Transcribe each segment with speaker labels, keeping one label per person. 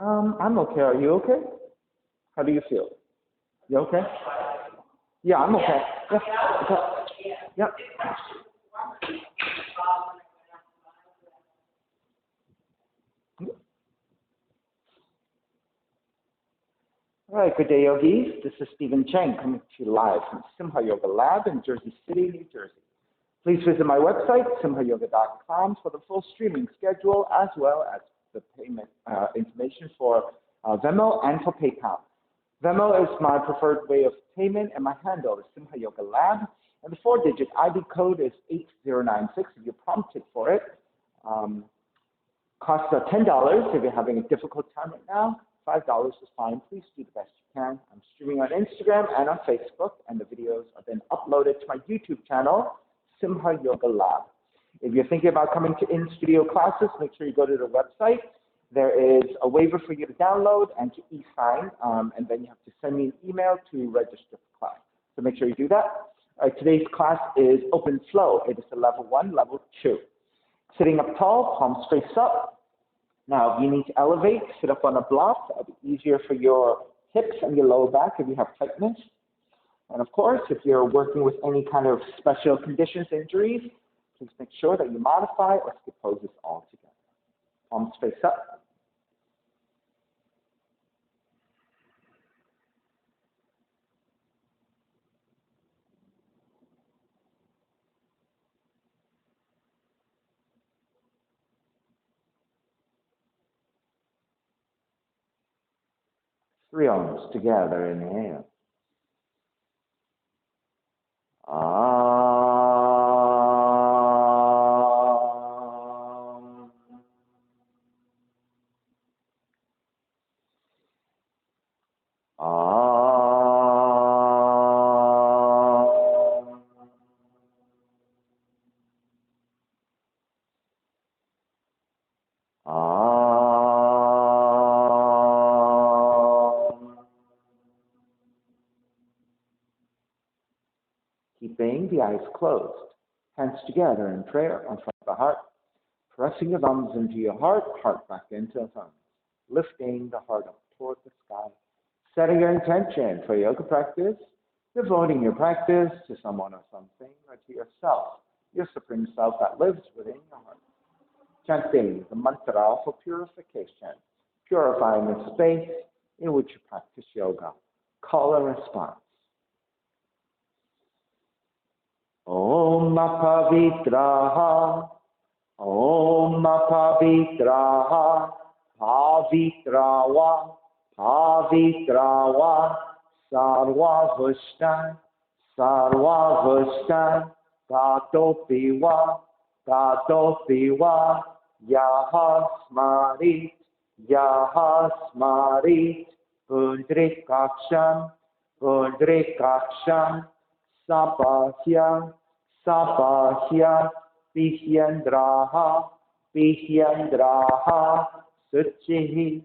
Speaker 1: I'm okay. Are you okay? How do you feel? You okay? Yeah, I'm okay. Yeah. Okay. Yeah. All right, good day, yogis. This is Stephen Cheng coming to you live from Simha Yoga Lab in Jersey City, New Jersey. Please visit my website, simhayoga.com, for the full streaming schedule as well as the payment information for Venmo and for PayPal. Venmo is my preferred way of payment, and my handle is Simha Yoga Lab. And the four-digit ID code is 8096 if you're prompted for it. Costs $10 if you're having a difficult time right now. $5 is fine. Please do the best you can. I'm streaming on Instagram and on Facebook, and the videos are then uploaded to my YouTube channel, Simha Yoga Lab. If you're thinking about coming to in-studio classes, make sure you go to the website. There is a waiver for you to download and to e-sign, and then you have to send me an email to register for class. So make sure you do that. All right, today's class is open flow. It is a level 1, level 2. Sitting up tall, palms face up. Now, if you need to elevate, sit up on a block. That'll be easier for your hips and your lower back if you have tightness. And of course, if you're working with any kind of special conditions, injuries, please make sure that you modify or skip poses altogether. Palms face up. 3 arms together, inhale. Keeping the eyes closed, hands together in prayer in front of the heart, pressing your thumbs into your heart, heart back into the thumbs, lifting the heart up toward the sky, setting your intention for yoga practice, devoting your practice to someone or something, or to yourself, your supreme self that lives within your heart. Chanting the mantra for purification, purifying the space in which you practice yoga. Call and response. Om Pavitraha, Om Pavitraha, Pavitrawa, Pavitrawa, Sarva Vushtan, Gatopiwa, Yaha Smarit, Pundrikaksham, Sapahya, Pihyandraha, Suchihi.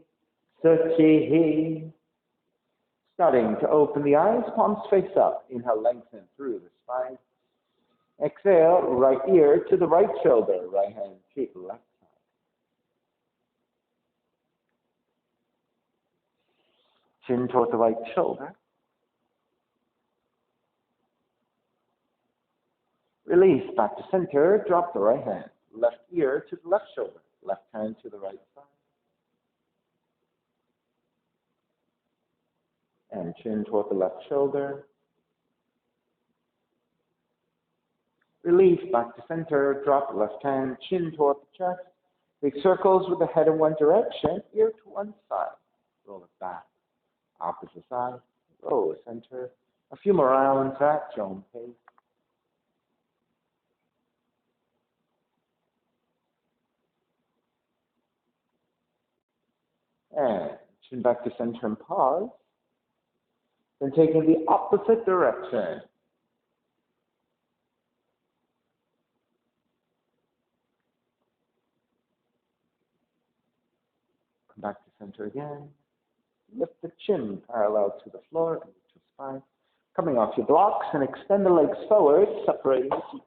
Speaker 1: Starting to open the eyes, palms face up. Inhale, lengthen through the spine. Exhale, right ear to the right shoulder, right hand to the left side. Chin toward the right shoulder. Release back to center, drop the right hand. Left ear to the left shoulder, left hand to the right side. And chin toward the left shoulder. Release back to center, drop the left hand, chin toward the chest. Big circles with the head in one direction, ear to one side. Roll it back. Opposite side, roll the center. A few more rounds at your own pace. And chin back to center and pause. Then taking the opposite direction. Come back to center again. Lift the chin parallel to the floor and to spine. Coming off your blocks and extend the legs forward, separating the feet.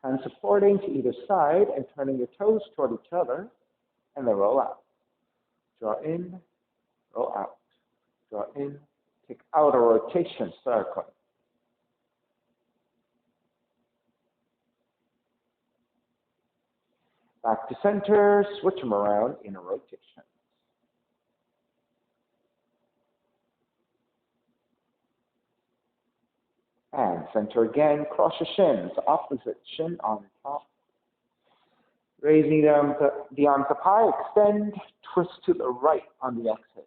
Speaker 1: Hands supporting to either side and turning your toes toward each other, and then roll out. Draw in, roll out. Draw in, take outer rotation circle. Back to center, switch them around in a rotation. And center again, cross your shins, opposite shin on top. Raising the arms up high, extend, twist to the right on the exhale.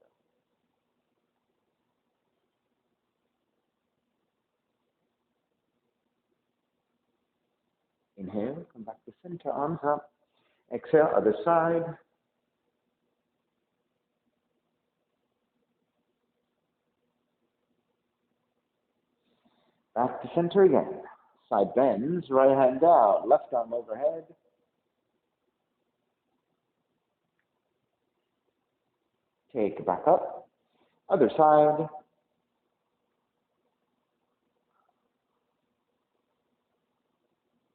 Speaker 1: Inhale, come back to center, arms up. Exhale, other side. Back to center again. Side bends, right hand down, left arm overhead. Take it back up. Other side.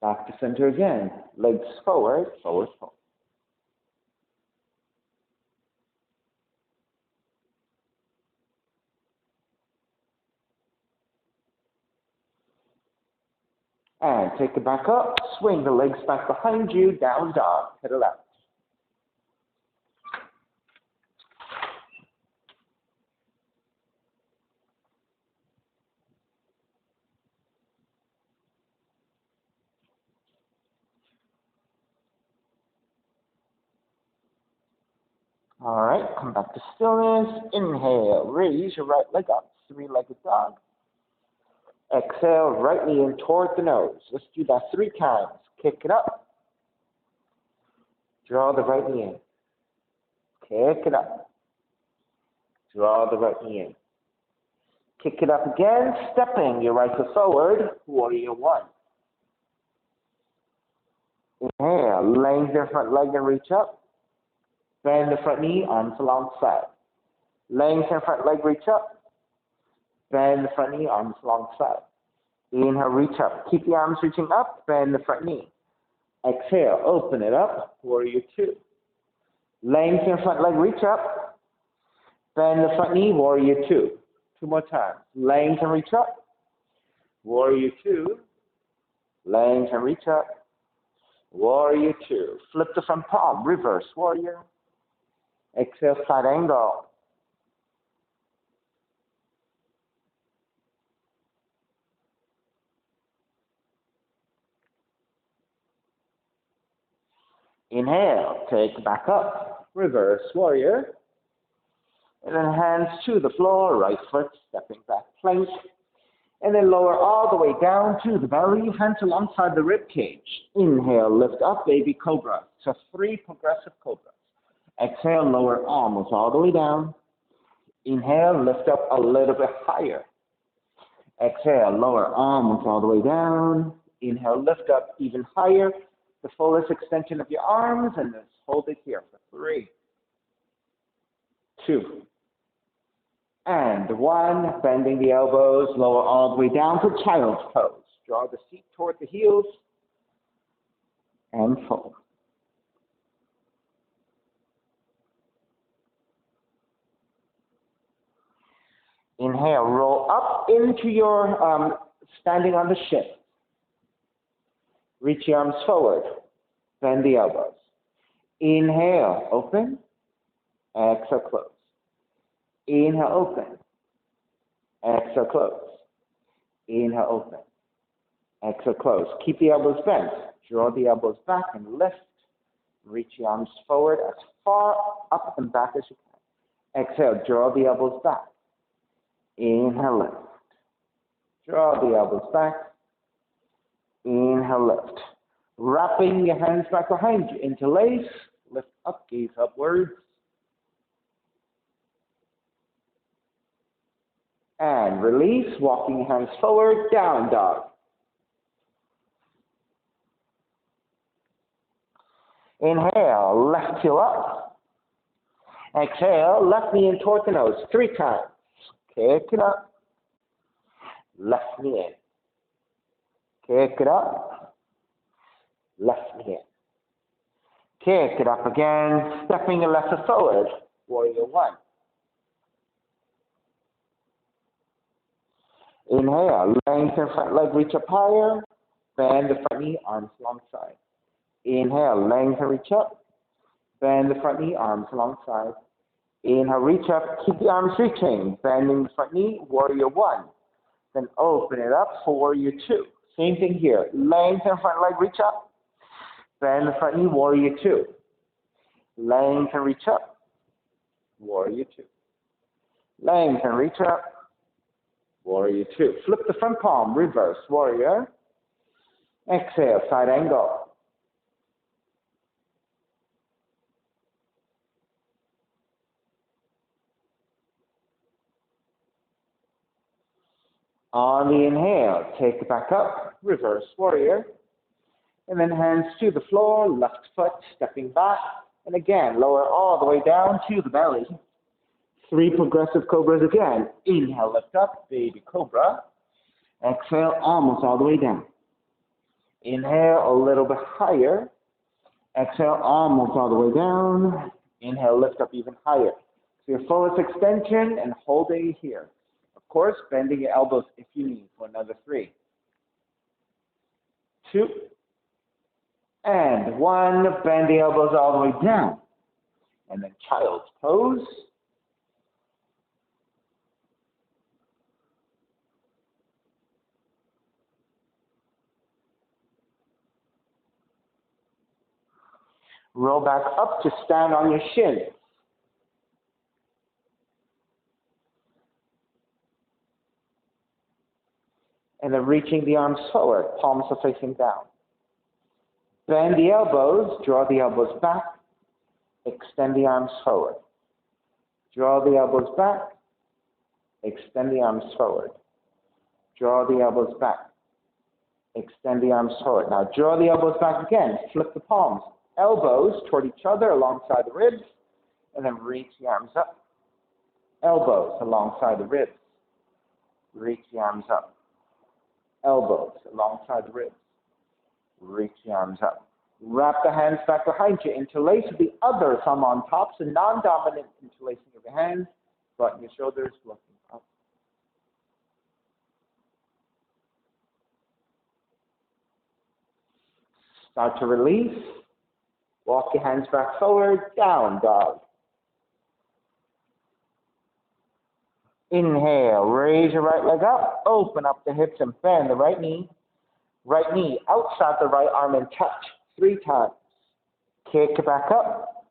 Speaker 1: Back to center again. Legs forward, forward, forward. And take it back up. Swing the legs back behind you. Down dog. Pedal out. All right, come back to stillness. Inhale, raise your right leg up, three-legged dog. Exhale, right knee in toward the nose. Let's do that 3 times. Kick it up. Draw the right knee in. Kick it up. Draw the right knee in. Kick it up again, stepping your right foot forward, warrior 1. Inhale, lengthen your front leg and reach up. Bend the front knee, arms alongside. Lengthen front leg, reach up. Bend the front knee, arms alongside. Inhale, reach up. Keep the arms reaching up, bend the front knee. Exhale, open it up, warrior 2. Lengthen front leg, reach up. Bend the front knee, warrior 2. 2 more times. Lengthen, reach up. Warrior 2. Lengthen, reach up. Warrior 2. Flip the front palm, reverse warrior. Exhale, side angle. Inhale, take back up, reverse warrior. And then hands to the floor, right foot stepping back plank. And then lower all the way down to the belly, hands alongside the rib cage. Inhale, lift up, baby cobra. So 3 progressive cobras. Exhale, lower arms all the way down. Inhale, lift up a little bit higher. Exhale, lower arms all the way down. Inhale, lift up even higher. The fullest extension of your arms, and then hold it here for 3, 2, and 1. Bending the elbows, lower all the way down to child's pose. Draw the seat toward the heels, and fold. Inhale, roll up into your standing on the shin. Reach your arms forward. Bend the elbows. Inhale, open. Exhale, close. Inhale, open. Exhale, close. Inhale, open. Exhale, close. Keep the elbows bent. Draw the elbows back and lift. Reach your arms forward as far up and back as you can. Exhale, draw the elbows back. Inhale, lift. Draw the elbows back. Inhale, lift. Wrapping your hands back behind you. Interlace. Lift up, gaze upwards. And release, walking your hands forward, down dog. Inhale, left heel up. Exhale, left knee in toward the nose 3 times. Kick it up. Left knee in. Kick it up. Left knee in. Kick it up again, stepping your left foot forward. warrior one. Inhale, lengthen front leg, reach up higher, bend the front knee, arms alongside. Inhale, lengthen, reach up, bend the front knee, arms alongside. Inhale, reach up, keep the arms reaching, bending the front knee, warrior one. Then open it up for warrior two. Same thing here, lengthen front leg, reach up, bend the front knee, warrior two. Lengthen, reach up, warrior two. Lengthen, reach up, warrior two. Flip the front palm, reverse, warrior. Exhale, side angle. On the inhale, take it back up, reverse warrior. And then hands to the floor, left foot stepping back. And again, lower all the way down to the belly. 3 progressive cobras again. Inhale, lift up, baby cobra. Exhale, almost all the way down. Inhale, a little bit higher. Exhale, almost all the way down. Inhale, lift up even higher. So your fullest extension and holding here. Of course, bending your elbows if you need for another 3. 2. And 1. Bend the elbows all the way down. And then child's pose. Roll back up to stand on your shins. And then reaching the arms forward, palms are facing down. Bend the elbows, draw the elbows back, extend the arms forward. Draw the elbows back, extend the arms forward. Draw the elbows back, extend the arms forward. Now draw the elbows back again, flip the palms. Elbows toward each other alongside the ribs, and then reach the arms up. Elbows alongside the ribs. Reach the arms up. Elbows alongside the ribs. Reach the arms up. Wrap the hands back behind you. Interlace with the other thumb on top, so non-dominant interlacing of your hands. Button your shoulders, looking up. Start to release. Walk your hands back forward, down dog. Inhale, raise your right leg up, open up the hips and bend the right knee. Right knee outside the right arm and touch 3 times. Kick it back up.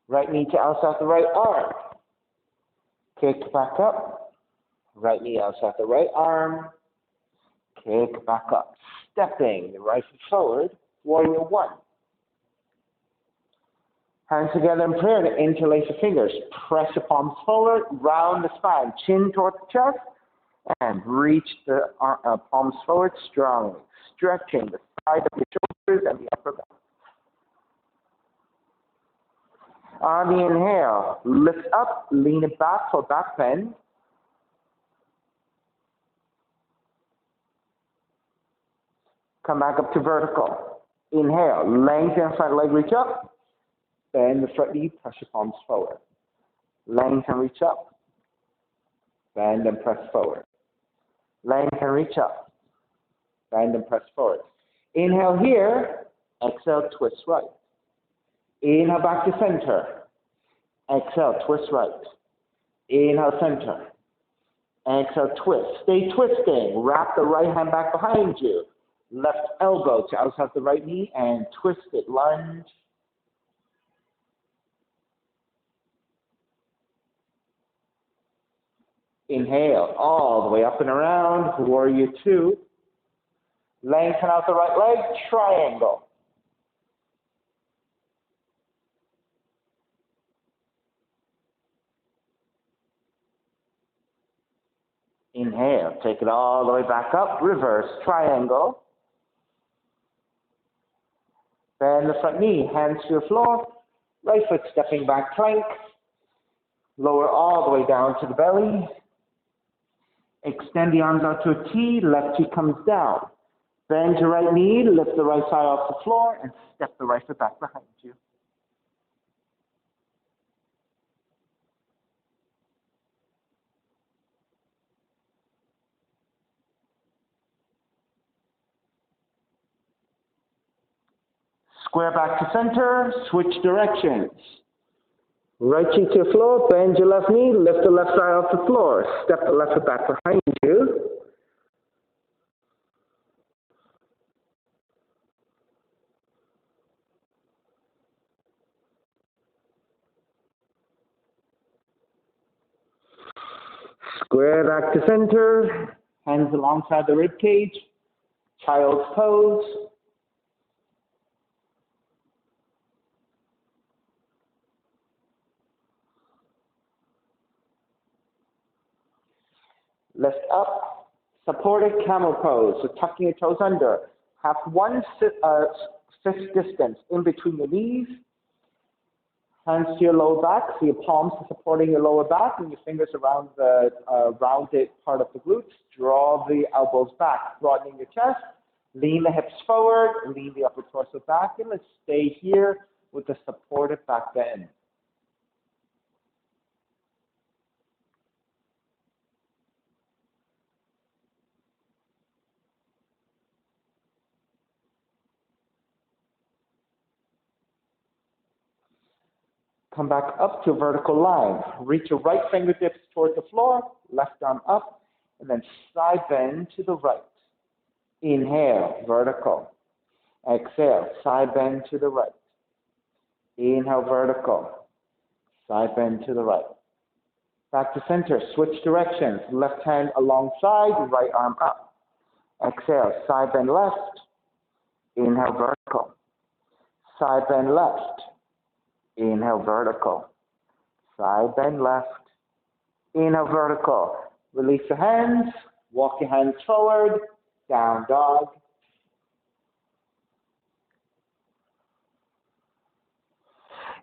Speaker 1: Right knee to outside the right arm. Kick it back up. Right knee outside the right arm. Kick back up. Stepping the right foot forward, warrior one. Hands together in prayer to interlace your fingers. Press your palms forward, round the spine, chin towards the chest, and reach the palms forward strongly, stretching the side of your shoulders and the upper back. On the inhale, lift up, lean it back for back bend. Come back up to vertical. Inhale, lengthen front leg, reach up. Bend the front knee, press your palms forward. Lengthen, reach up. Bend and press forward. Lengthen, reach up. Bend and press forward. Inhale here. Exhale, twist right. Inhale back to center. Exhale, twist right. Inhale, center. Exhale, twist. Stay twisting. Wrap the right hand back behind you. Left elbow to outside the right knee and twist it. Lunge. Inhale all the way up and around, warrior two. Lengthen out the right leg, triangle. Inhale, take it all the way back up, reverse triangle. Bend the front knee, hands to the floor, right foot stepping back plank. Lower all the way down to the belly. Extend the arms out to a T, left cheek comes down. Bend your right knee, lift the right side off the floor, and step the right foot back behind you. Square back to center, switch directions. Right cheek to the floor, bend your left knee, lift the left side off the floor. Step the left foot back behind you. Square back to center, hands alongside the rib cage, child's pose. Lift up, supported camel pose, so tucking your toes under. Have one fifth distance in between your knees. Hands to your lower back, so your palms are supporting your lower back and your fingers around the rounded part of the glutes. Draw the elbows back, broadening your chest. Lean the hips forward, lean the upper torso back, and let's stay here with the supported back bend. Come back up to vertical line. Reach your right fingertips toward the floor, left arm up, and then side bend to the right. Inhale, vertical. Exhale, side bend to the right. Inhale, vertical. Side bend to the right. Back to center, switch directions. Left hand alongside, right arm up. Exhale, side bend left. Inhale, vertical. Side bend left. Inhale, vertical. Side bend left. Inhale, vertical. Release your hands. Walk your hands forward. Down dog.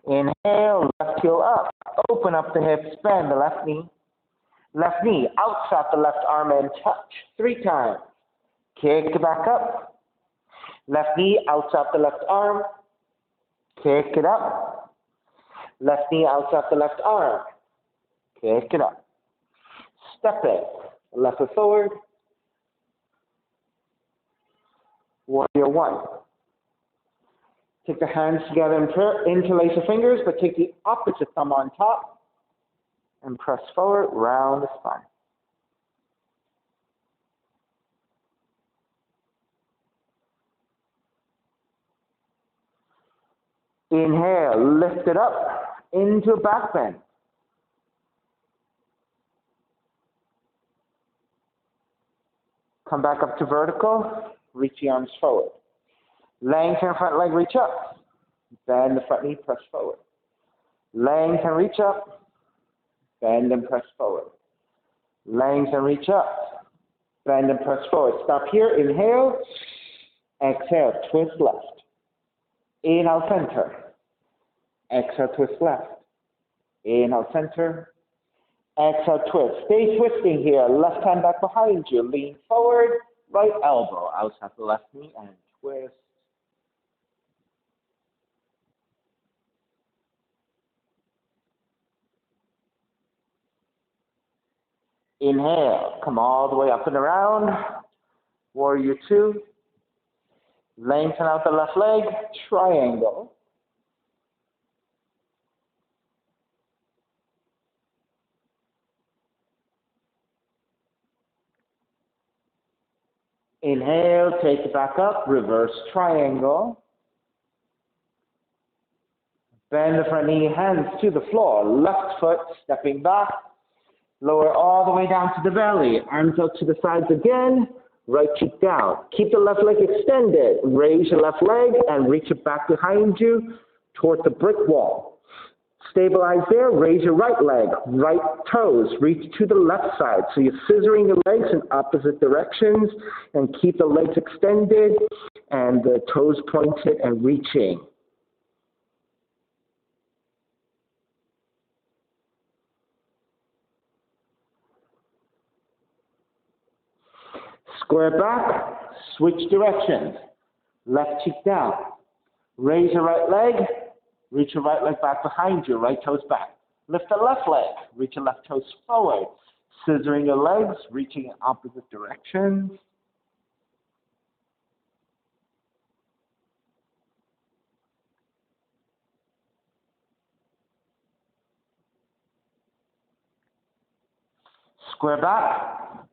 Speaker 1: Inhale, left heel up. Open up the hips, bend the left knee. Left knee, outside the left arm and touch. 3 times. Kick it back up. Left knee, outside the left arm. Kick it up. Left knee, outside the left arm. Kick it up. Step it. Left foot forward. Warrior 1. Take the hands together and interlace your fingers, but take the opposite thumb on top and press forward, round the spine. Inhale, lift it up into back bend. Come back up to vertical, reach the arms forward. Lengthen front leg, reach up. Bend the front knee, press forward. Lengthen, reach up. Bend and press forward. Lengthen, reach up. Bend and press forward. Stop here, inhale. Exhale, twist left. Inhale, center. Exhale, twist left. Inhale, center. Exhale, twist. Stay twisting here. Left hand back behind you. Lean forward. Right elbow outside the left knee and twist. Inhale. Come all the way up and around. Warrior 2. Lengthen out the left leg. Triangle. Inhale, take it back up, reverse triangle. Bend the front knee, hands to the floor, left foot stepping back. Lower all the way down to the belly, arms out to the sides again, right cheek down. Keep the left leg extended, raise your left leg and reach it back behind you toward the brick wall. Stabilize there, raise your right leg, right toes, reach to the left side. So you're scissoring your legs in opposite directions and keep the legs extended and the toes pointed and reaching. Square back, switch directions. Left cheek down. Raise your right leg. Reach your right leg back behind you, right toes back. Lift the left leg, reach your left toes forward. Scissoring your legs, reaching in opposite directions. Square back.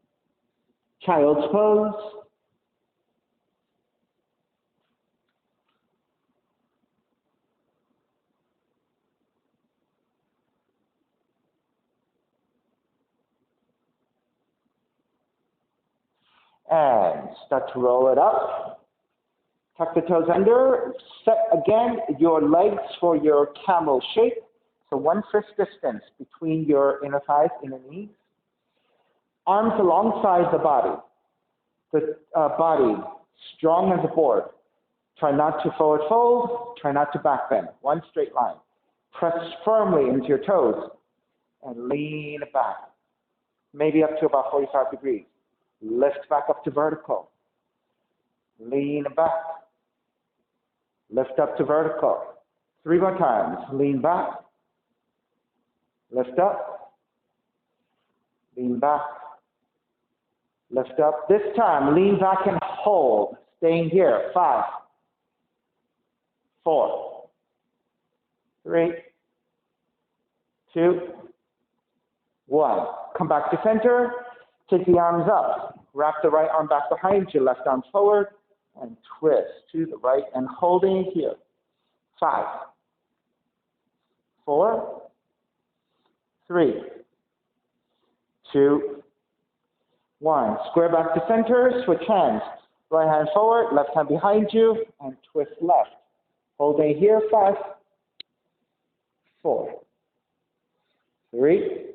Speaker 1: Child's pose. And start to roll it up. Tuck the toes under. Set again your legs for your camel shape. So 1 fist distance between your inner thighs, inner knees. Arms alongside the body. The body strong as a board. Try not to forward fold. Try not to back bend. One straight line. Press firmly into your toes and lean back. Maybe up to about 45 degrees. Lift back up to vertical. Lean back. Lift up to vertical. 3 more times. Lean back. Lift up. Lean back. Lift up. This time, lean back and hold. Staying here. 5, 4, 3, 2, 1. Come back to center. Take the arms up. Wrap the right arm back behind you. Left arm forward. And twist to the right and holding here. 5, 4, 3, 2, 1. Square back to center. Switch hands. Right hand forward. Left hand behind you. And twist left. Holding here. 5, 4, 3,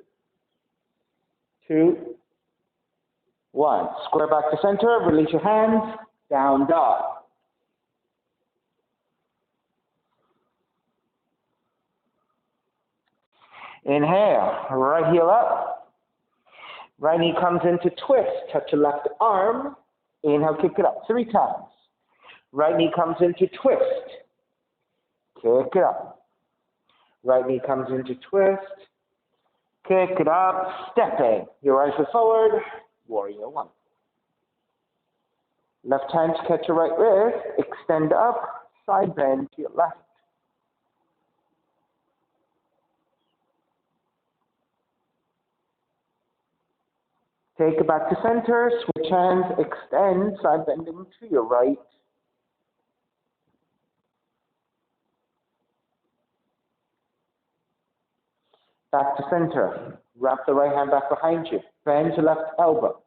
Speaker 1: 2, 1. Square back to center. Release your hands. Down dog. Inhale. Right heel up. Right knee comes into twist. Touch your left arm. Inhale, kick it up 3 times. Right knee comes into twist. Kick it up. Right knee comes into twist. Kick it up. Stepping. Your right foot forward. Warrior 1. Left hand to catch your right wrist. Extend up. Side bend to your left. Take it back to center. Switch hands. Extend. Side bending to your right. Back to center. Wrap the right hand back behind you. Bend your left elbow.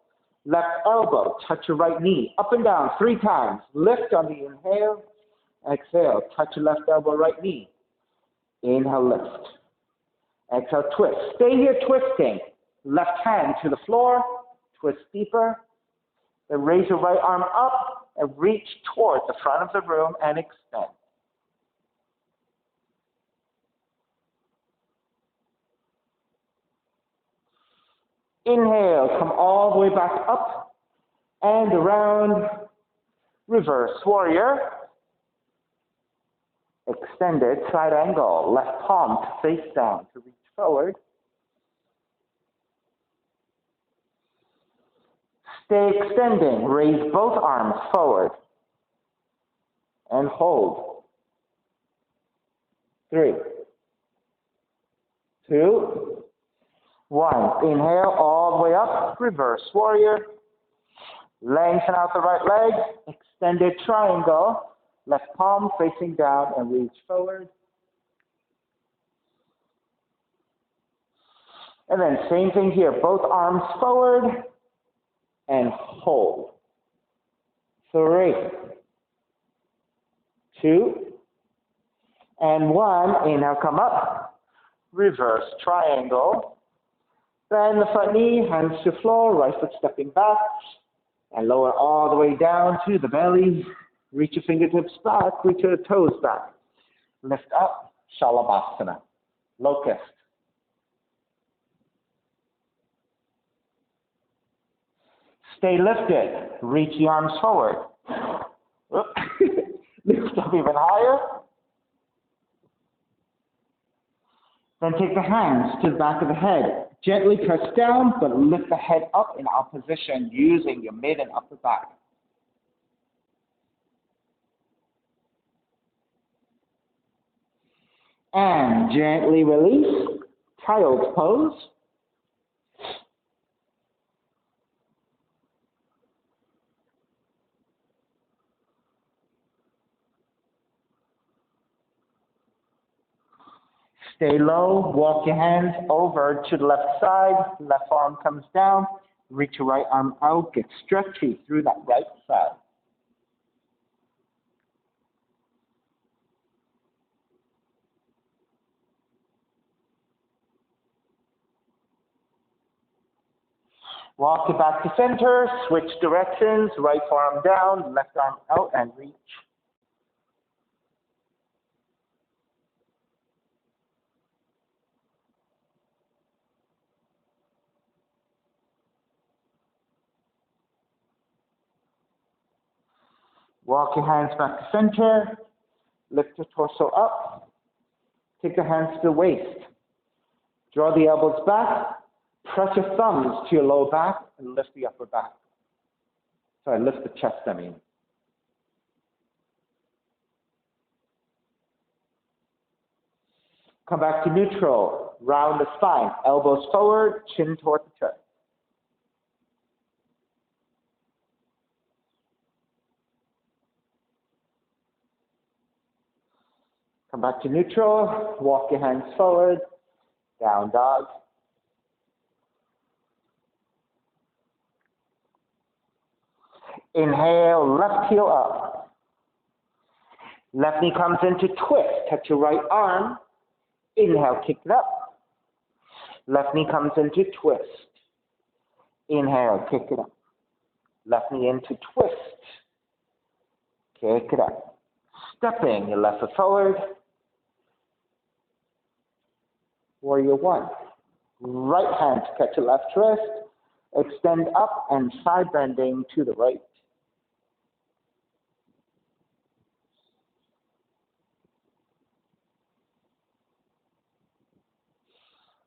Speaker 1: Left elbow, touch your right knee. Up and down 3 times. Lift on the inhale. Exhale, touch your left elbow, right knee. Inhale, lift. Exhale, twist. Stay here twisting. Left hand to the floor. Twist deeper. Then raise your right arm up and reach toward the front of the room and extend. Inhale, come all the way back up and around. Reverse warrior. Extended side angle. Left palm to face down to reach forward. Stay extending. Raise both arms forward. And hold. 3, 2, 1. Inhale all the way up. Reverse warrior. Lengthen out the right leg. Extended triangle. Left palm facing down and reach forward. And then same thing here. Both arms forward and hold. 3, 2, and 1. Inhale, come up. Reverse triangle. Bend the front knee, hands to floor, right foot stepping back. And lower all the way down to the belly. Reach your fingertips back, reach your toes back. Lift up, Shalabhasana, locust. Stay lifted, reach the arms forward. Lift up even higher. Then take the hands to the back of the head. Gently press down, but lift the head up in opposition using your mid and upper back. And gently release, child's pose. Stay low, walk your hands over to the left side, left arm comes down, reach your right arm out, get stretchy through that right side. Walk it back to center, switch directions, right arm down, left arm out, and reach. Walk your hands back to center, lift your torso up, take your hands to the waist. Draw the elbows back, press your thumbs to your lower back, and lift the upper back. Sorry, lift the chest, I mean. Come back to neutral, round the spine, elbows forward, chin toward the chest. Come back to neutral, walk your hands forward, down dog. Inhale, left heel up. Left knee comes into twist, touch your right arm. Inhale, kick it up. Left knee comes into twist. Inhale, kick it up. Left knee into twist. Kick it up. Stepping your left foot forward. Warrior one. Right hand to catch your left wrist. Extend up and side bending to the right.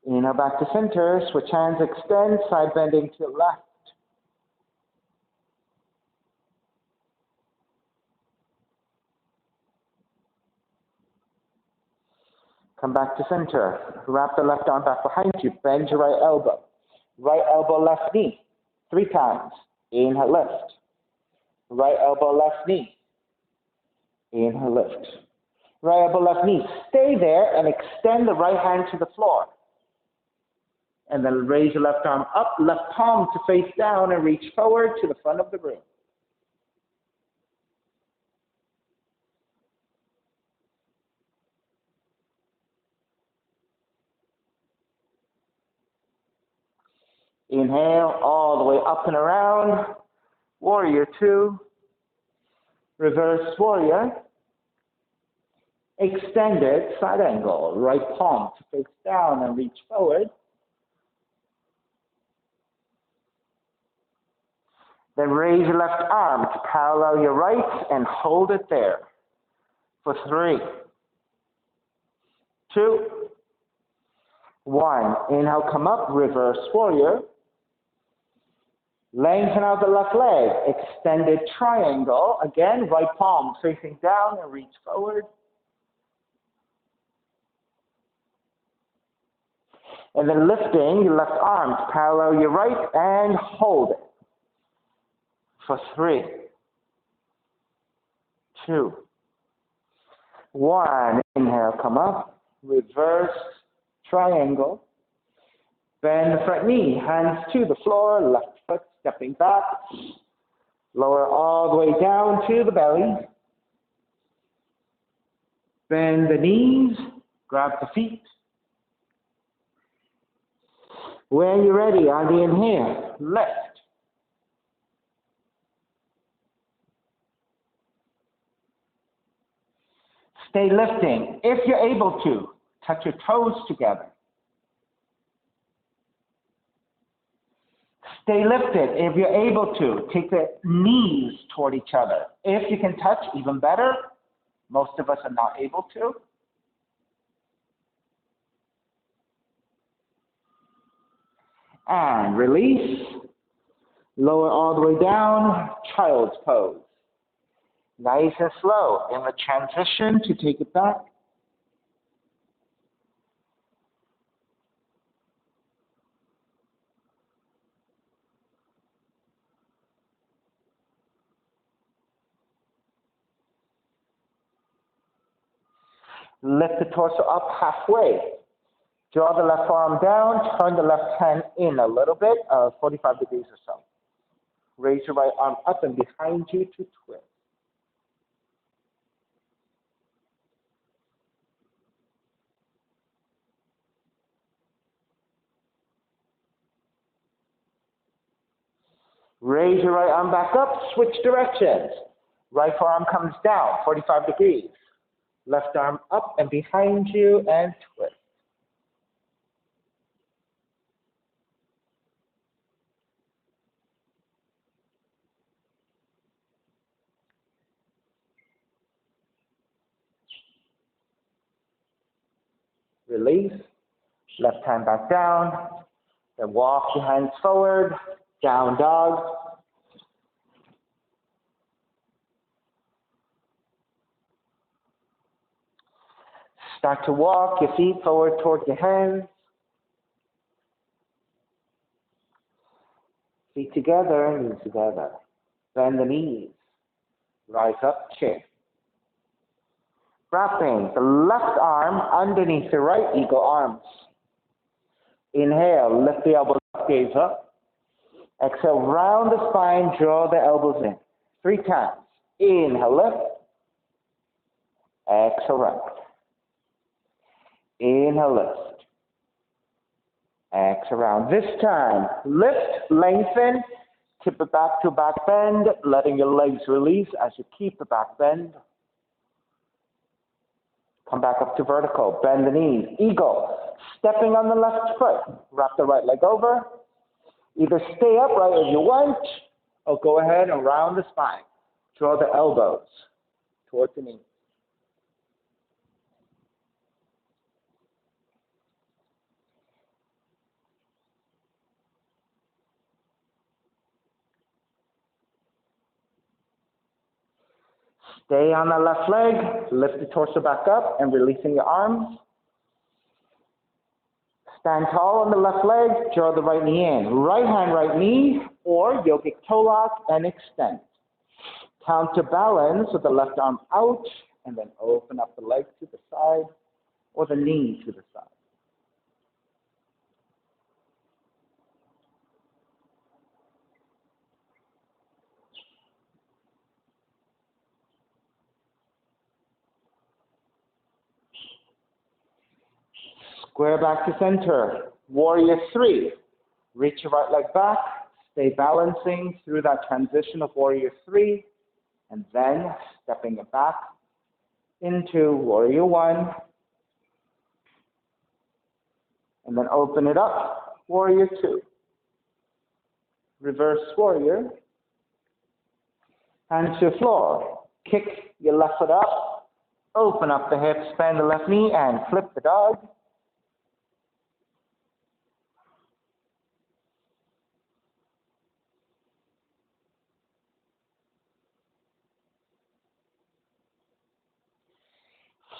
Speaker 1: Inhale back to center, switch hands, extend, side bending to the left. Come back to center. Wrap the left arm back behind you. Bend your right elbow. Right elbow, left knee. 3 times. Inhale, lift. Right elbow, left knee. Inhale, lift. Right elbow, left knee. Stay there and extend the right hand to the floor. And then raise your left arm up, left palm to face down and reach forward to the front of the room. Inhale all the way up and around. Warrior two. Reverse warrior. Extended side angle. Right palm to face down and reach forward. Then raise your left arm to parallel your right and hold it there for 3, 2, 1. Inhale, come up, reverse warrior. Lengthen out the left leg, extended triangle. Again, right palm facing down and reach forward. And then lifting your left arm to parallel your right and hold it. For 3, 2, 1. Inhale, come up. Reverse triangle. Bend the front knee, hands to the floor, left foot stepping back. Lower all the way down to the belly. Bend the knees, grab the feet. When you're ready, on the inhale, lift. Stay lifting. If you're able to, touch your toes together. Stay lifted. If you're able to, take the knees toward each other. If you can touch, even better. Most of us are not able to. And release. Lower all the way down, child's pose. Nice and slow. In the transition to take it back. Lift the torso up halfway. Draw the left forearm down, turn the left hand in a little bit, 45 degrees or so. Raise your right arm up and behind you to twist. Raise your right arm back up, switch directions. Right forearm comes down, 45 degrees. Left arm up and behind you and twist. Release. Left hand back down. Then walk your hands forward. Down dog. Start to walk your feet forward toward your hands. Feet together, knees together. Bend the knees. Rise up, chin. Wrapping the left arm underneath the right, eagle arms. Inhale, lift the elbows up, gaze up. Exhale, round the spine, draw the elbows in. 3 times. Inhale, lift. Exhale, round. Inhale, lift. Exhale, round. This time, lift, lengthen, tip it back to back bend, letting your legs release as you keep the back bend. Come back up to vertical, bend the knees, eagle. Stepping on the left foot, wrap the right leg over. Either stay upright if you want, or go ahead and round the spine. Draw the elbows towards the knees. Stay on the left leg, lift the torso back up and releasing your arms. Stand tall on the left leg, draw the right knee in. Right hand, right knee, or yogic toe lock and extend. Counterbalance with the left arm out, and then open up the leg to the side, or the knee to the side. Square back to center. Warrior 3. Reach your right leg back. Stay balancing through that transition of Warrior 3. And then stepping it back into Warrior 1. And then open it up. Warrior 2. Reverse Warrior. Hands to the floor. Kick your left foot up. Open up the hips. Bend the left knee and flip the dog.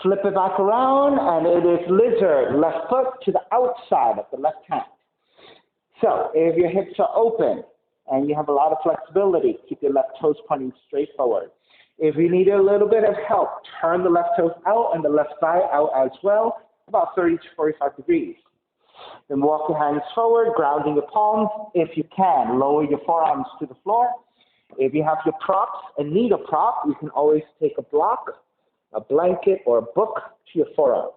Speaker 1: Flip it back around, and it is lizard, left foot to the outside of the left hand. So if your hips are open and you have a lot of flexibility, keep your left toes pointing straight forward. If you need a little bit of help, turn the left toes out and the left thigh out as well, about 30 to 45 degrees. Then walk your hands forward, grounding your palms. If you can, lower your forearms to the floor. If you have your props and need a prop, you can always take a block, a blanket, or a book to your forearms.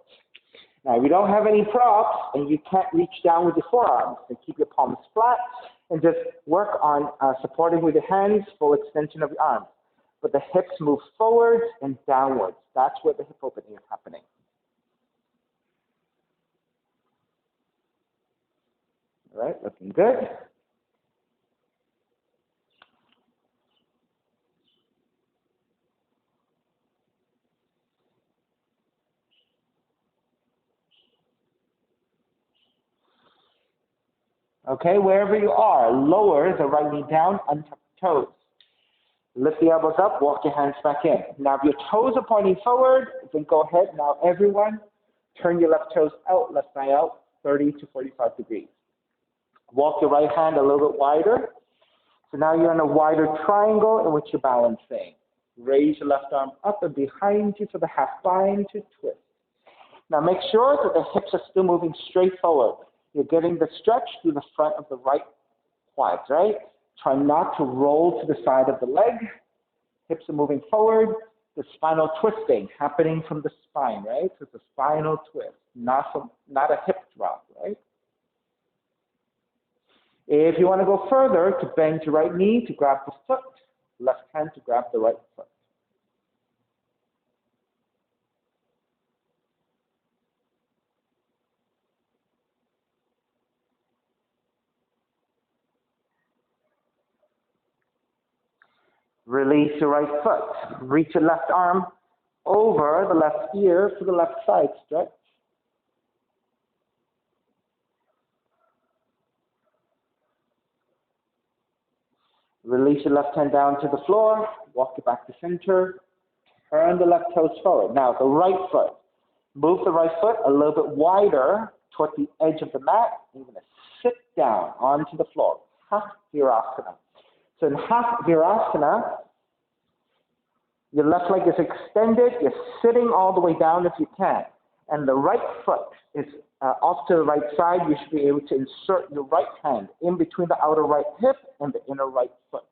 Speaker 1: Now, if you don't have any props and you can't reach down with your forearms, then keep your palms flat and just work on supporting with your hands, full extension of your arms. But the hips move forwards and downwards. That's where the hip opening is happening. All right, looking good. Okay, wherever you are, lower the right knee down, untuck the toes. Lift the elbows up, walk your hands back in. Now, if your toes are pointing forward, then go ahead. Now, everyone, turn your left toes out, left thigh out, 30 to 45 degrees. Walk your right hand a little bit wider. So now you're in a wider triangle in which you're balancing. Raise your left arm up and behind you for the half bind to twist. Now make sure that the hips are still moving straight forward. You're getting the stretch through the front of the right quads, right? Try not to roll to the side of the leg. Hips are moving forward. The spinal twisting happening from the spine, right? So it's a spinal twist, not a hip drop, right? If you want to go further, to bend your right knee to grab the foot, left hand to grab the right foot. Release your right foot. Reach your left arm over the left ear for the left side stretch. Release your left hand down to the floor. Walk it back to center. Turn the left toes forward. Now the right foot. Move the right foot a little bit wider toward the edge of the mat. You're going to sit down onto the floor. Half virasana. So in half virasana, your left leg is extended. You're sitting all the way down if you can. And the right foot is off to the right side. You should be able to insert your right hand in between the outer right hip and the inner right foot.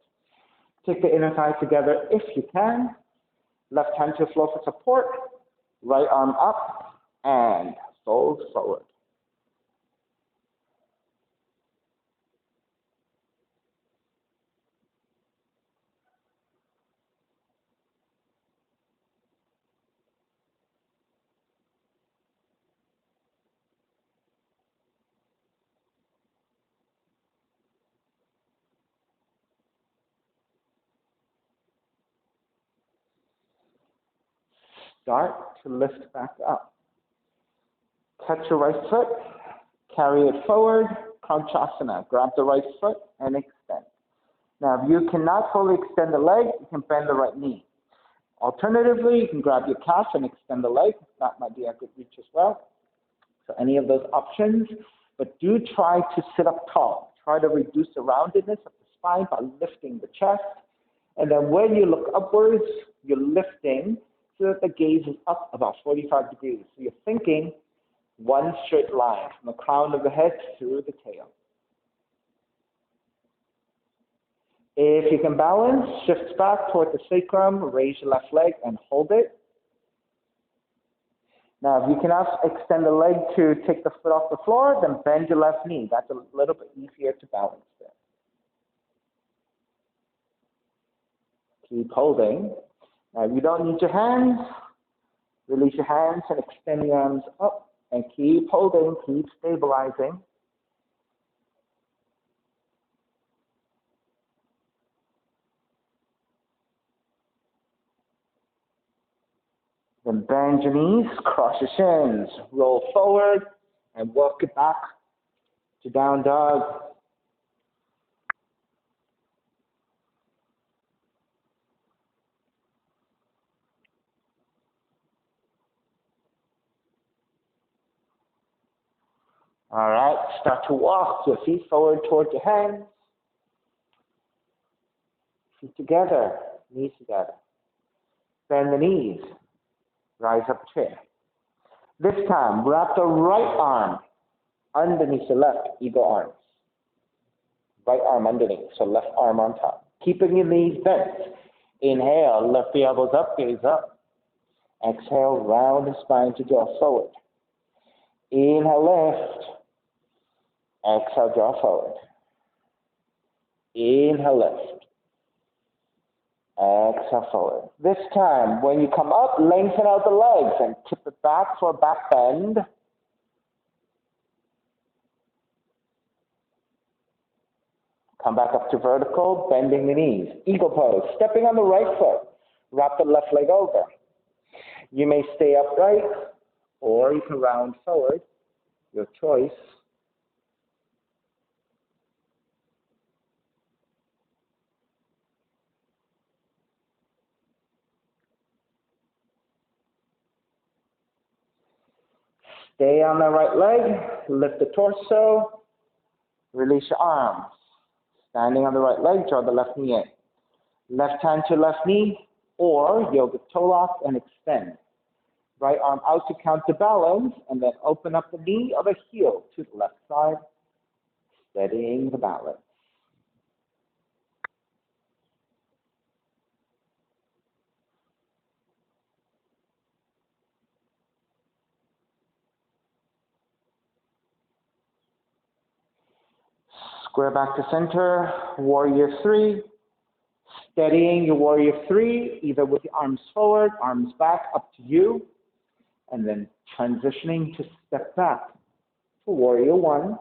Speaker 1: Take the inner thigh together if you can. Left hand to the floor for support. Right arm up and fold forward. Start to lift back up. Touch your right foot, carry it forward, Kanchasana. Grab the right foot and extend. Now, if you cannot fully extend the leg, you can bend the right knee. Alternatively, you can grab your calf and extend the leg. That might be a good reach as well. So any of those options, but do try to sit up tall. Try to reduce the roundedness of the spine by lifting the chest. And then when you look upwards, you're lifting so that the gaze is up about 45 degrees. So you're thinking one straight line from the crown of the head through the tail. If you can balance, shift back toward the sacrum, raise your left leg and hold it. Now, if you cannot extend the leg to take the foot off the floor, then bend your left knee. That's a little bit easier to balance there. Keep holding. Now, if you don't need your hands, release your hands and extend your arms up and keep holding, keep stabilizing. Then bend your knees, cross your shins, roll forward, and walk it back to down dog. All right, start to walk your feet forward towards your hands. Feet together, knees together. Bend the knees, rise up chair. This time, wrap the right arm underneath the left, eagle arms. Right arm underneath, so left arm on top. Keeping your knees bent. Inhale, lift the elbows up, gaze up. Exhale, round the spine to draw forward. Inhale, lift. Exhale, draw forward. Inhale, lift. Exhale, forward. This time, when you come up, lengthen out the legs and tip it back for a back bend. Come back up to vertical, bending the knees. Eagle pose, stepping on the right foot. Wrap the left leg over. You may stay upright, or you can round forward, your choice. Stay on the right leg, lift the torso, release your arms. Standing on the right leg, draw the left knee in. Left hand to left knee, or yoga toe lock and extend. Right arm out to count the balance, and then open up the knee or the heel to the left side, steadying the balance. Square back to center, warrior three. Steadying your warrior three, either with the arms forward, arms back, up to you. And then transitioning to step back for warrior one.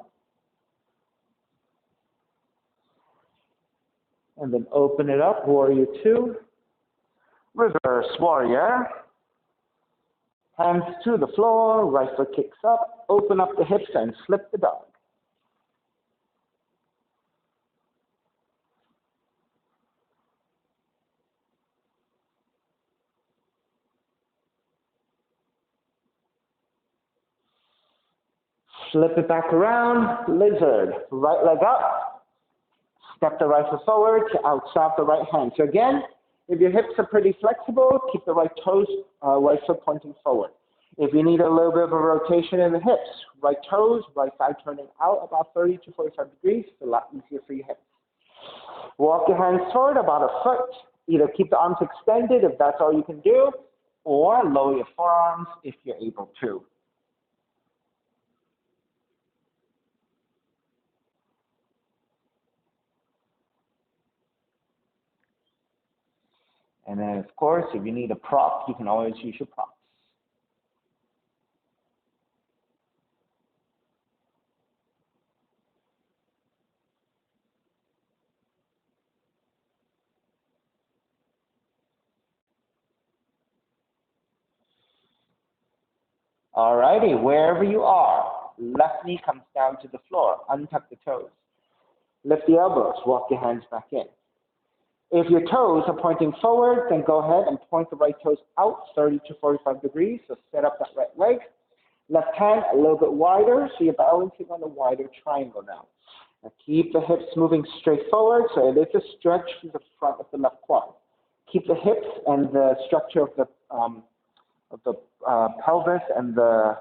Speaker 1: And then open it up, warrior two. Reverse warrior. Hands to the floor, right foot kicks up, open up the hips and flip the dog. Flip it back around, lizard. Right leg up, step the right foot forward to outside the right hand. So again, if your hips are pretty flexible, keep the right toes, right foot pointing forward. If you need a little bit of a rotation in the hips, right toes, right side turning out about 30 to 45 degrees, it's a lot easier for your hips. Walk your hands forward about a foot. Either keep the arms extended if that's all you can do, or lower your forearms if you're able to. And then, of course, if you need a prop, you can always use your props. Alrighty, wherever you are, left knee comes down to the floor, untuck the toes. Lift the elbows, walk your hands back in. If your toes are pointing forward, then go ahead and point the right toes out 30 to 45 degrees, so set up that right leg. Left hand a little bit wider, so you're balancing on a wider triangle now. Now keep the hips moving straight forward, so it is a stretch to the front of the left quad. Keep the hips and the structure of the pelvis and the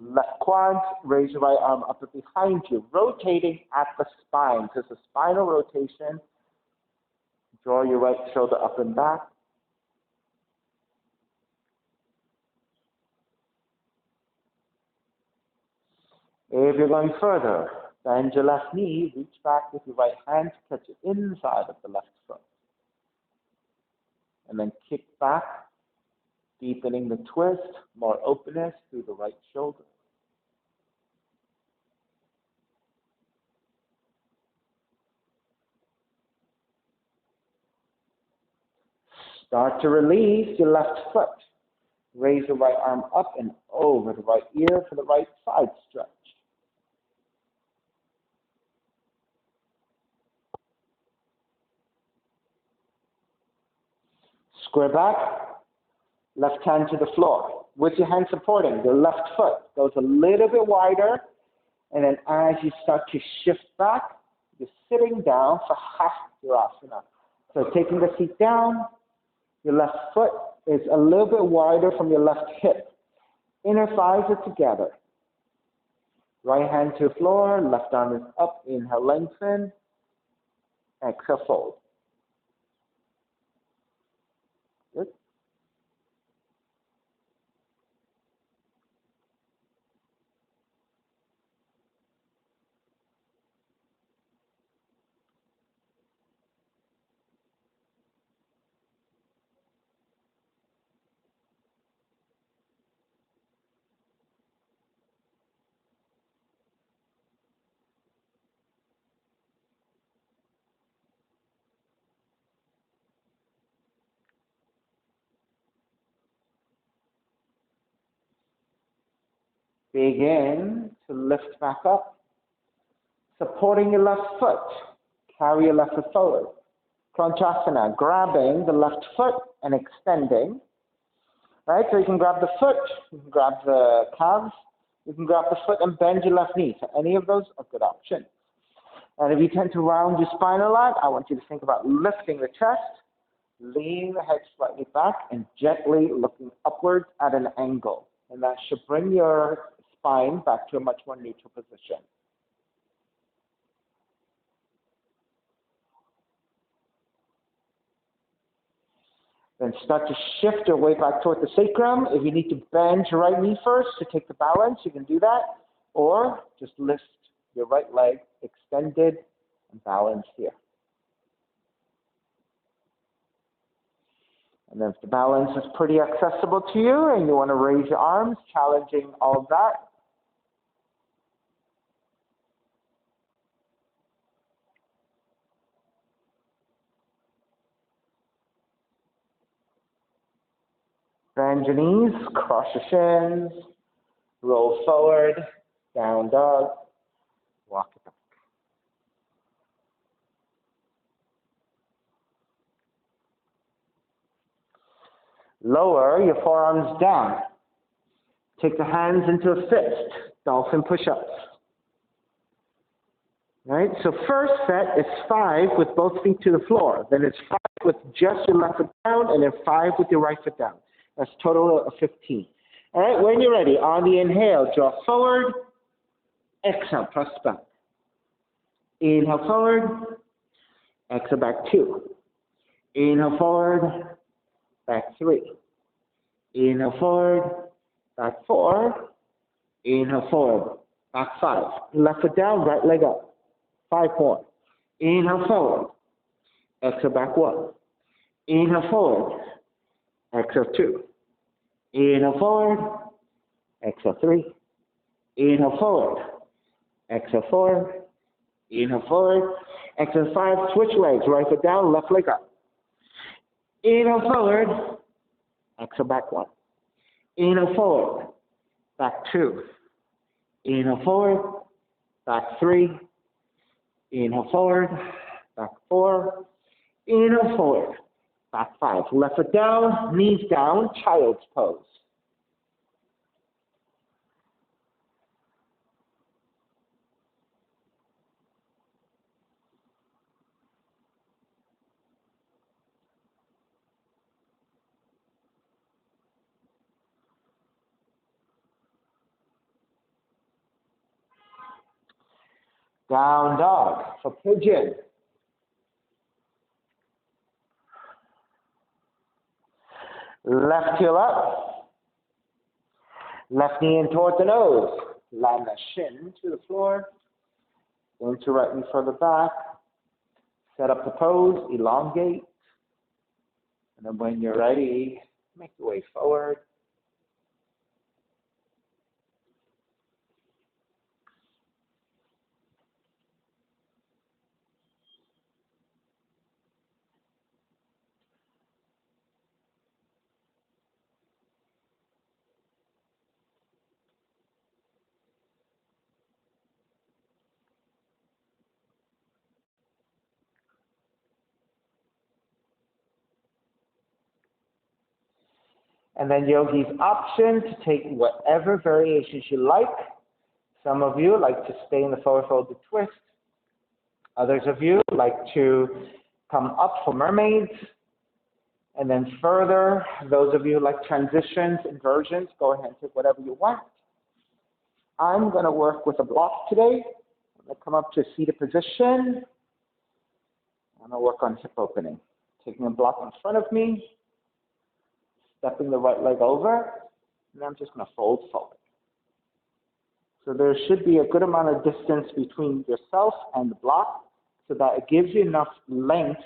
Speaker 1: left quads. Raise your right arm up and behind you, rotating at the spine. So it's a spinal rotation. Draw your right shoulder up and back. If you're going further, bend your left knee, reach back with your right hand to touch the inside of the left foot. And then kick back, deepening the twist, more openness through the right shoulder. Start to release your left foot. Raise the right arm up and over the right ear for the right side stretch. Square back, left hand to the floor. With your hand supporting, the left foot goes a little bit wider, and then as you start to shift back, you're sitting down for Hastirasana. So taking the seat down, your left foot is a little bit wider from your left hip. Inner thighs are together. Right hand to the floor, left arm is up, inhale, lengthen, exhale, fold. Good. Begin to lift back up, supporting your left foot. Carry your left foot forward. Kranchasana, grabbing the left foot and extending. Right, so you can grab the foot, you can grab the calves, you can grab the foot and bend your left knee. So any of those are good options. And if you tend to round your spine a lot, I want you to think about lifting the chest Lean the head slightly back and gently looking upwards at an angle. And that should bring your spine back to a much more neutral position. Then start to shift your weight back toward the sacrum. If you need to bend your right knee first to take the balance, you can do that. Or just lift your right leg extended and balanced here. And then if the balance is pretty accessible to you and you want to raise your arms, challenging all of that, bend your knees, cross your shins, roll forward, down dog, walk it back. Lower your forearms down. Take the hands into a fist, dolphin push-ups. Right? So first set is 5 with both feet to the floor. Then it's 5 with just your left foot down, and then 5 with your right foot down. That's a total of 15. All right, when you're ready, on the inhale, draw forward. Exhale, press back. Inhale forward. Exhale back 2. Inhale forward. Back 3. Inhale forward. Back 4. Inhale forward. Back 5. Left foot down, right leg up. 5 more. Inhale forward. Exhale back 1. Inhale forward. Exhale 2. Inhale forward. Exhale 3. Inhale forward. Exhale 4. Inhale forward. Exhale 5. Switch legs. Right foot down, left leg up. Inhale forward. Exhale back 1. Inhale forward. Back 2. Inhale forward. Back 3. Inhale forward. Back 4. Inhale forward. Back 5. Left foot down, knees down, child's pose. Down dog for pigeon. Left heel up. Left knee in towards the nose. Land the shin to the floor. Into right knee further back. Set up the pose, elongate. And then when you're ready, make your way forward. And then yogi's option to take whatever variations you like. Some of you like to stay in the forward folded twist. Others of you like to come up for mermaids. And then further, those of you who like transitions, inversions, go ahead and take whatever you want. I'm going to work with a block today. I'm going to come up to a seated position. I'm going to work on hip opening. Taking a block in front of me. Stepping the right leg over, and I'm just going to fold forward. So there should be a good amount of distance between yourself and the block so that it gives you enough length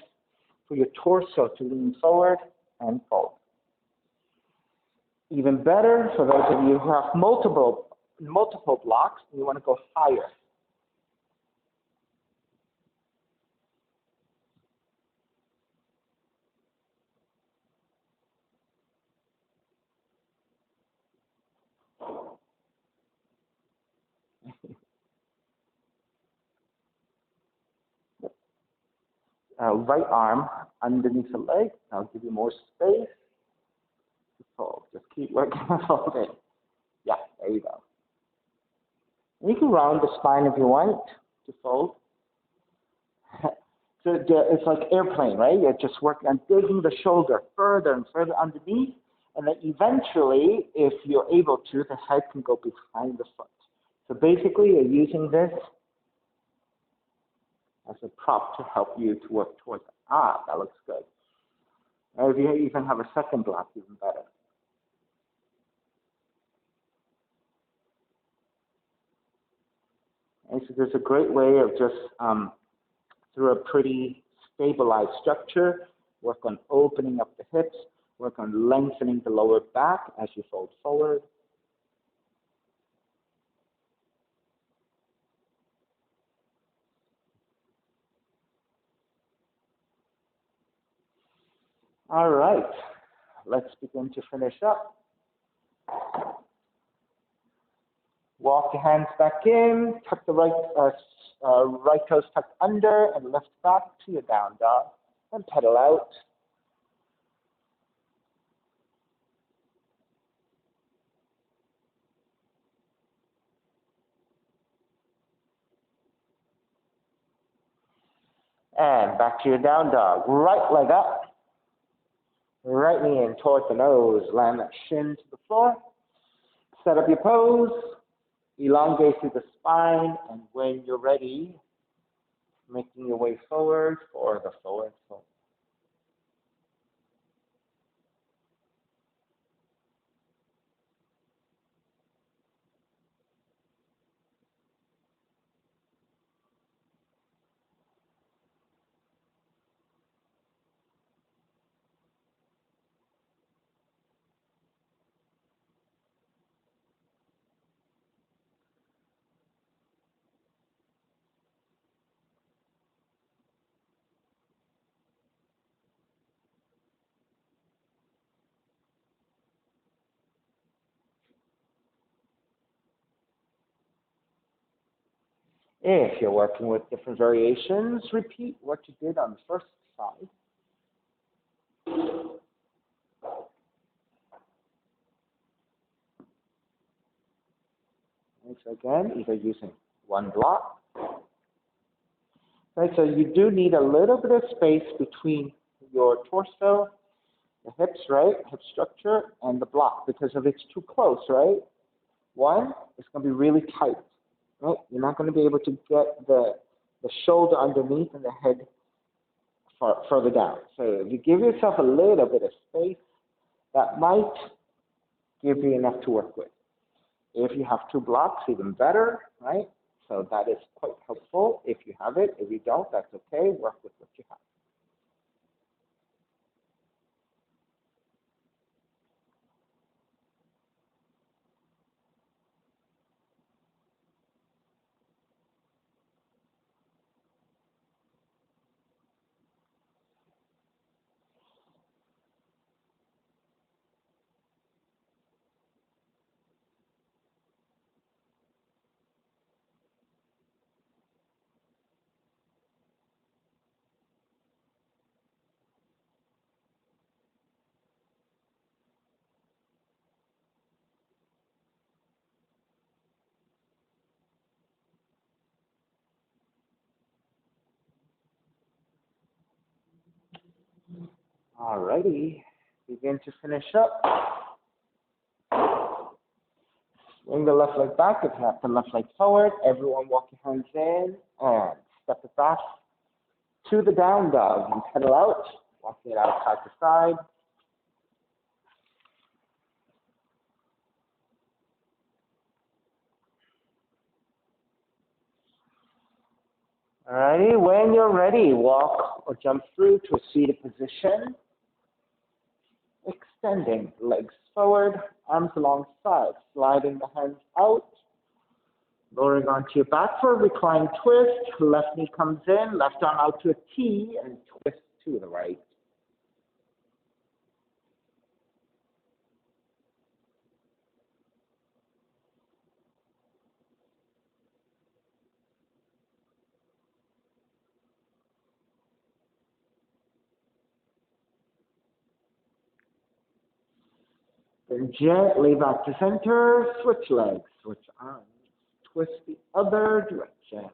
Speaker 1: for your torso to lean forward and fold. Even better for those of you who have multiple blocks and you want to go higher. Right arm underneath the leg. I'll give you more space to fold. Just keep working on folding. Yeah, there you go. And you can round the spine if you want to fold. So it's like airplane, right? You're just working on digging the shoulder further and further underneath, and then eventually, if you're able to, the head can go behind the foot. So basically, you're using this as a prop to help you to work towards it. Ah, that looks good. Or if you even have a second block, even better. And so there's a great way of just, through a pretty stabilized structure, work on opening up the hips, work on lengthening the lower back as you fold forward. All right, let's begin to finish up. Walk your hands back in, tuck the right toes tucked under, and lift back to your down dog, and pedal out. And back to your down dog. Right leg up, right knee in towards the nose, land that shin to the floor. Set up your pose, elongate through the spine, and when you're ready, making your way forward for the forward fold. If you're working with different variations, repeat what you did on the first side. And so again, either using one block. Right, so you do need a little bit of space between your torso, the hips, right, hip structure, and the block, because if it's too close, right, one, it's going to be really tight, right? You're not going to be able to get the shoulder underneath and the head further down. So if you give yourself a little bit of space, that might give you enough to work with. If you have two blocks, even better, right? So that is quite helpful if you have it. If you don't, that's okay. Work with what you have. Alrighty, begin to finish up. Swing the left leg back, if you have the left leg forward. Everyone walk your hands in and step it back to the down dog. And pedal out, walking it out side to side. Alrighty, when you're ready, walk or jump through to a seated position. Extending legs forward, arms alongside, sliding the hands out, lowering onto your back for a reclined twist. Left knee comes in, left arm out to a T, and twist to the right. Then gently back to center, switch legs, switch arms, twist the other direction.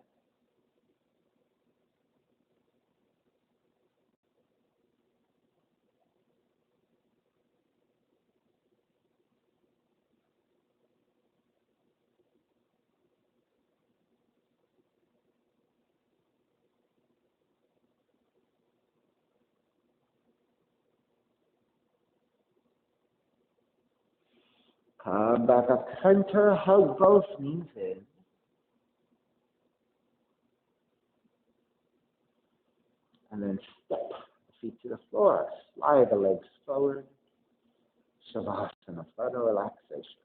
Speaker 1: Come back up to center, hug both knees in. And then step the feet to the floor. Slide the legs forward. Shavasana, further relaxation.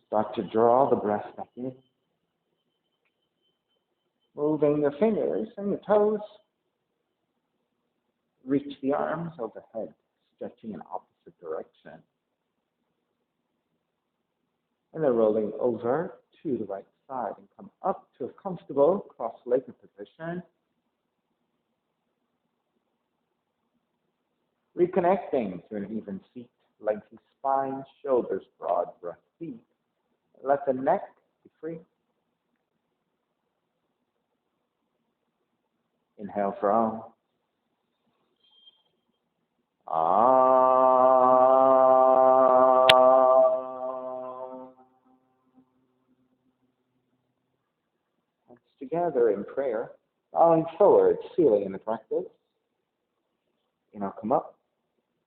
Speaker 1: Start to draw the breath back in. Moving the fingers and the toes. Reach the arms overhead, stretching in opposite direction. And then rolling over to the right side and come up to a comfortable cross-legged position. Reconnecting to an even seat, lengthy spine, shoulders broad, breath deep. Let the neck be free. Inhale for Om. Hands together in prayer, bowing forward, sealing in the practice. And I'll come up.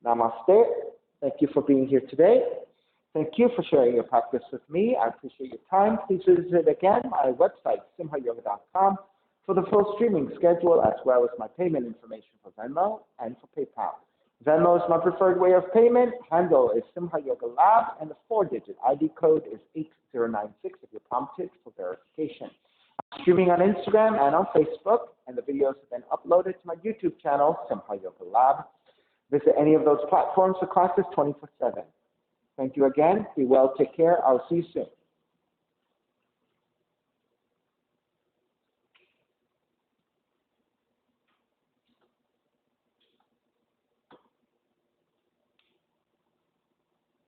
Speaker 1: Namaste. Thank you for being here today. Thank you for sharing your practice with me. I appreciate your time. Please visit again my website, simhayoga.com, for the full streaming schedule as well as my payment information for Venmo and for PayPal. Venmo is my preferred way of payment. Handle is Simha Yoga Lab, and the 4-digit ID code is 8096 if you're prompted for verification. I'm streaming on Instagram and on Facebook, and the videos have been uploaded to my YouTube channel, Simha Yoga Lab. Visit any of those platforms for classes 24/7. Thank you again. Be well. Take care. I'll see you soon.